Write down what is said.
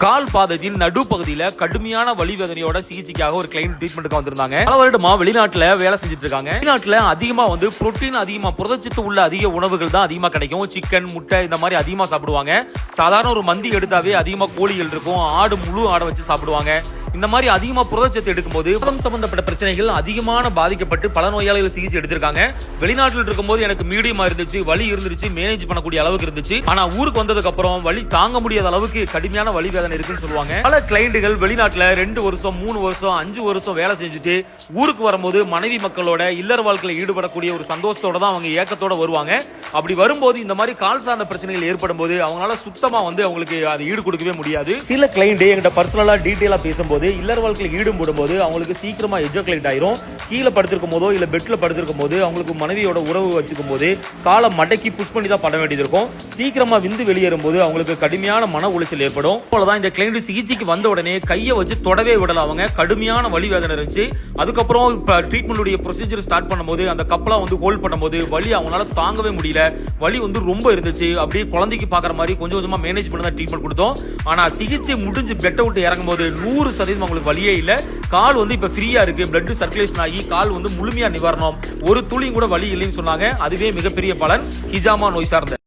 கால் பாதத்தின் நடுப்பகுதியில கடுமையான வலி வேதனையோட சிகிச்சைக்காக ஒரு கிளைண்ட் ட்ரீட்மெண்ட்டுக்கு வந்திருந்தாங்க. பல வருடமா வெளிநாட்டுல வேலை செஞ்சுட்டு இருக்காங்க. வெளிநாட்டுல அதிகமா புரோட்டீன் அதிகமா புரதச்சத்து உள்ள அதிக உணவுகள் தான் அதிகமா கிடைக்கும். சிக்கன், முட்டை இந்த மாதிரி அதிகமா சாப்பிடுவாங்க. சாதாரண ஒரு மந்தி எடுத்தாவே அதிகமா கோழிகள் இருக்கும். முழு ஆடை வச்சு சாப்பிடுவாங்க. இந்த மாதிரி அதிகமா புரதச்சத்து எடுக்கும்போது புரதம் சம்பந்தப்பட்ட பிரச்சனைகள் அதிகமான பாதிக்கப்பட்டு பல நோயாளிகள் சிகிச்சை எடுத்திருக்காங்க. வெளிநாட்டில் இருக்கும்போது எனக்கு மீடியமா இருந்துச்சு, வலி இருந்துச்சு, மேனேஜ் பண்ணக்கூடிய அளவுக்கு இருந்துச்சு. ஆனா ஊருக்கு வந்ததுக்கு அப்புறம் வலி தாங்க முடியாத அளவுக்கு கடுமையான வலி வேதனை இருக்குன்னு சொல்லுவாங்க. பல கிளைண்டுகள் வெளிநாட்டுல 2 வருஷம் 3 வருஷம் 5 வருஷம் வேலை செஞ்சுட்டு ஊருக்கு வரும்போது மனைவி மக்களோட இல்லற வாழ்க்கையில ஈடுபடக்கூடிய ஒரு சந்தோஷத்தோட தான் அவங்க ஏக்கத்தோட வருவாங்க. அப்படி வரும்போது இந்த மாதிரி கால் சார்ந்த பிரச்சனைகள் ஏற்படும் போது அவங்களால சுத்தமா அவங்களுக்கு அது ஈடு கொடுக்கவே முடியாது. சில கிளைண்ட் என்கிட்ட பர்சனலா டீடைலா பேசும்போது இல்லற வாழ்க்கையில ஈடுபடும் போது அவங்களுக்கு சீக்கிரமா எஜாகுலேட் ஆயிரும். கீழே படுத்திருக்கும் போதோ இல்ல பெட்ல படுத்திருக்கும் போது அவங்களுக்கு மனைவியோட உறவு வச்சுக்கும் போது காலை மடக்கி புஷ் பண்ணி தான் பண்ண வேண்டியது இருக்கும். சீக்கிரமா விந்து வெளியேறும் போது அவங்களுக்கு கடுமையான மன உளைச்சல் ஏற்படும். போலதான் இந்த கிளைண்ட் சிகிச்சைக்கு வந்த உடனே கையை வச்சு தொடவே விடல. அவங்க கடுமையான வலி வேதனை இருந்துச்சு. அதுக்கப்புறம் ட்ரீட்மெண்ட் ப்ரொசீஜர் ஸ்டார்ட் பண்ணும்போது அந்த கப்பலா ஹோல்ட் பண்ணும்போது வலி அவங்களால தாங்கவே முடியல. வலி ரொம்ப இருந்துச்சு. அப்படியே குழந்தைக்கு பாக்குற மாதிரி கொஞ்சம் கொஞ்சமா மேனேஜ் பண்ணி தான் ட்ரீட்மெண்ட் கொடுத்தோம். ஆனா சிகிச்சை முடிஞ்சு பெட்டை விட்டு இறங்கும் போது 100% அவங்களுக்கு வலியே இல்ல. கால் இப்ப ஃப்ரீயா இருக்கு. பிளட் சர்க்குலேஷன் ஆகி கால் முழுமையா நிவாரணம். ஒரு துளி கூட வலி இல்லைன்னு சொன்னாங்க. அதுவே மிகப்பெரிய பலன். ஹிஜாமா நோய் சார்ந்த